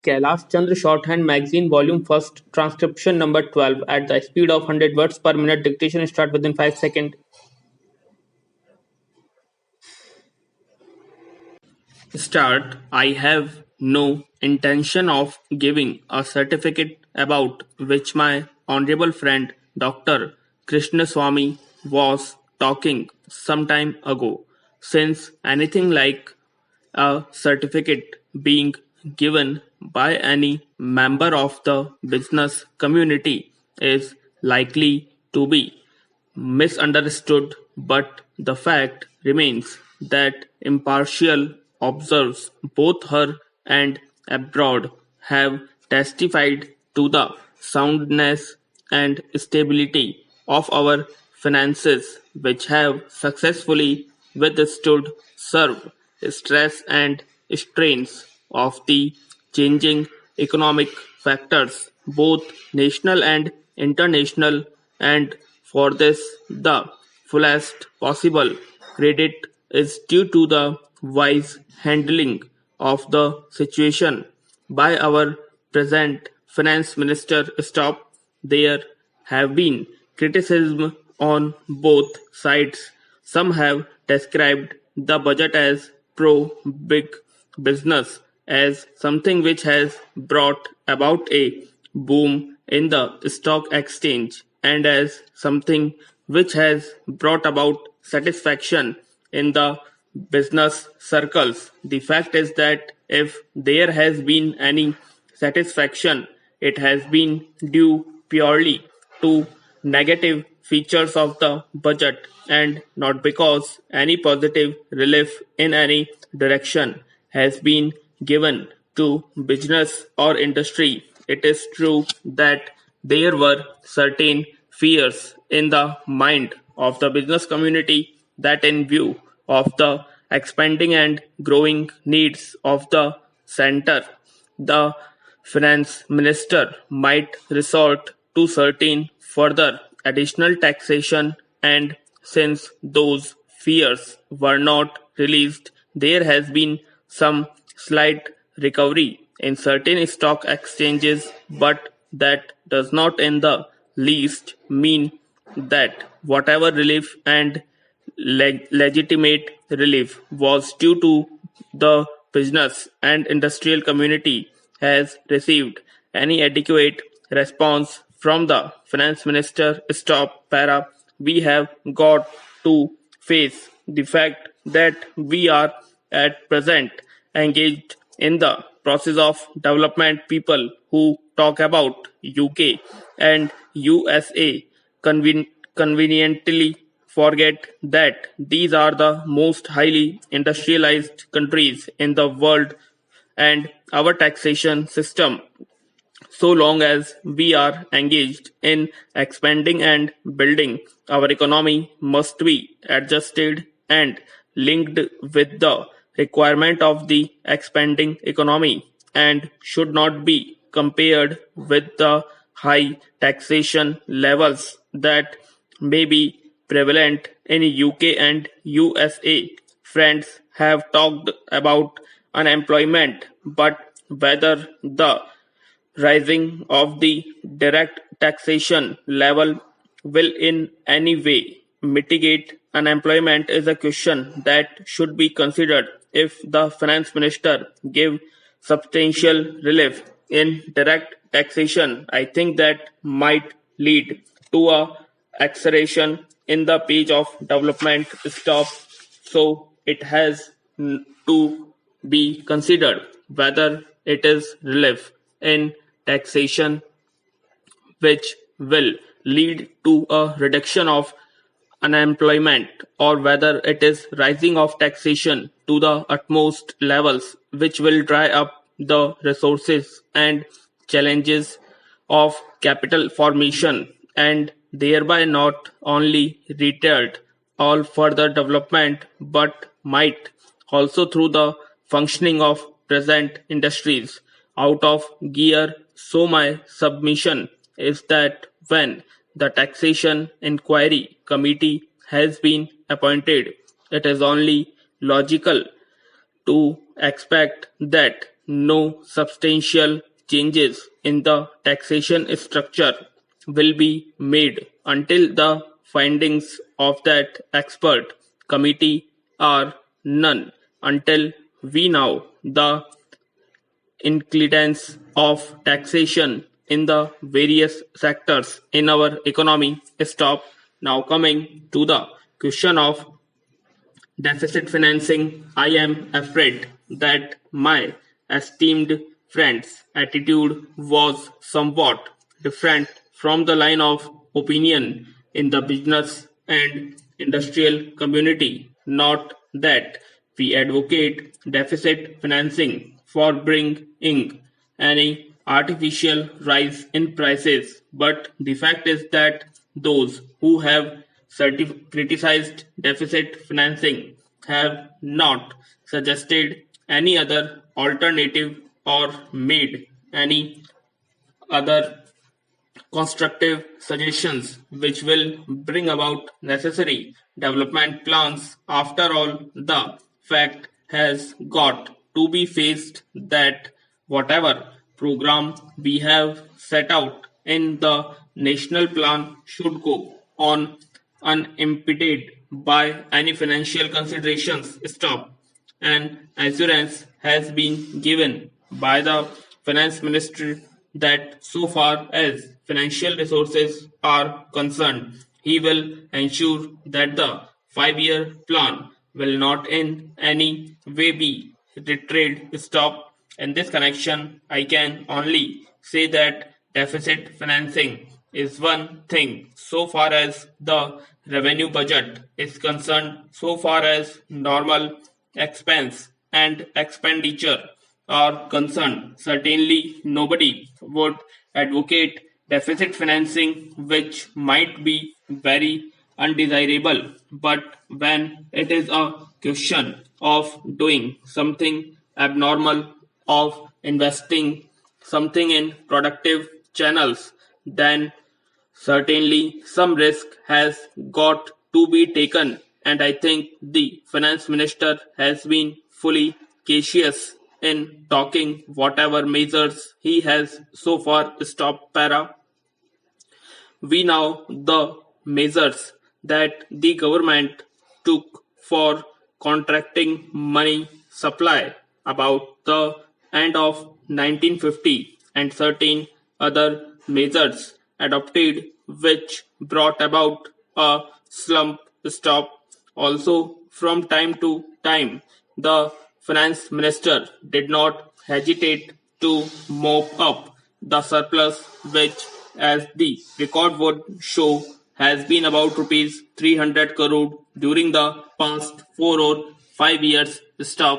Kailash Chandra Shorthand Magazine Volume 1st Transcription Number 12 at the speed of 100 words per minute. Dictation start within 5 seconds. Start. I have no intention of giving a certificate about which my honorable friend Dr. Krishnaswamy was talking some time ago, since anything like a certificate being given by any member of the business community is likely to be misunderstood, but the fact remains that impartial observers, both here and abroad, have testified to the soundness and stability of our finances, which have successfully withstood serve stress and strains of the changing economic factors, both national and international, and for this the fullest possible credit is due to the wise handling of the situation by our present finance minister. Stop. There have been criticism on both sides. Some have described the budget as pro big business, as something which has brought about a boom in the stock exchange, and as something which has brought about satisfaction in the business circles. The fact is that if there has been any satisfaction, it has been due purely to negative features of the budget and not because any positive relief in any direction has been given to business or industry. It is true that there were certain fears in the mind of the business community that, in view of the expanding and growing needs of the center, the finance minister might resort to certain further additional taxation, and since those fears were not released, there has been some slight recovery in certain stock exchanges, but that does not in the least mean that whatever relief and legitimate relief was due to the business and industrial community has received any adequate response from the finance minister. Stop. Para. We have got to face the fact that we are at present engaged in the process of development. People who talk about UK and USA conveniently forget that these are the most highly industrialized countries in the world, and our taxation system, so long as we are engaged in expanding and building our economy, must be adjusted and linked with the requirement of the expanding economy and should not be compared with the high taxation levels that may be prevalent in UK and USA. Friends have talked about unemployment, but whether the rising of the direct taxation level will in any way mitigate unemployment is a question that should be considered. If the finance minister give substantial relief in direct taxation, I think that might lead to a acceleration in the page of development. Stop. So it has to be considered whether it is relief in taxation which will lead to a reduction of unemployment, or whether it is rising of taxation to the utmost levels which will dry up the resources and challenges of capital formation, and thereby not only retard all further development but might also through the functioning of present industries out of gear. So my submission is that when the taxation inquiry committee has been appointed, it is only logical to expect that no substantial changes in the taxation structure will be made until the findings of that expert committee are none. Until we know the incidence of taxation in the various sectors in our economy stop. Now coming to the question of deficit financing, I am afraid that my esteemed friend's attitude was somewhat different from the line of opinion in the business and industrial community. Not that we advocate deficit financing for bringing any artificial rise in prices, but the fact is that those who have criticized deficit financing have not suggested any other alternative or made any other constructive suggestions which will bring about necessary development plans. After all, the fact has got to be faced that whatever program we have set out in the national plan should go on unimpeded by any financial considerations. Stop. An assurance has been given by the finance minister that so far as financial resources are concerned, he will ensure that the 5 year plan will not in any way be retraced. Stop. In this connection, I can only say that deficit financing is one thing so far as the revenue budget is concerned, so far as normal expense and expenditure are concerned. Certainly, nobody would advocate deficit financing, which might be very undesirable. But when it is a question of doing something abnormal, of investing something in productive channels, then certainly some risk has got to be taken, and I think the finance minister has been fully cautious in talking whatever measures he has so far stopped para. We know the measures that the government took for contracting money supply about the end of 1950 and certain other measures adopted which brought about a slump. Stop. Also, from time to time, the finance minister did not hesitate to mop up the surplus, which, as the record would show, has been about rupees 300 crore during the past 4 or 5 years. Stop.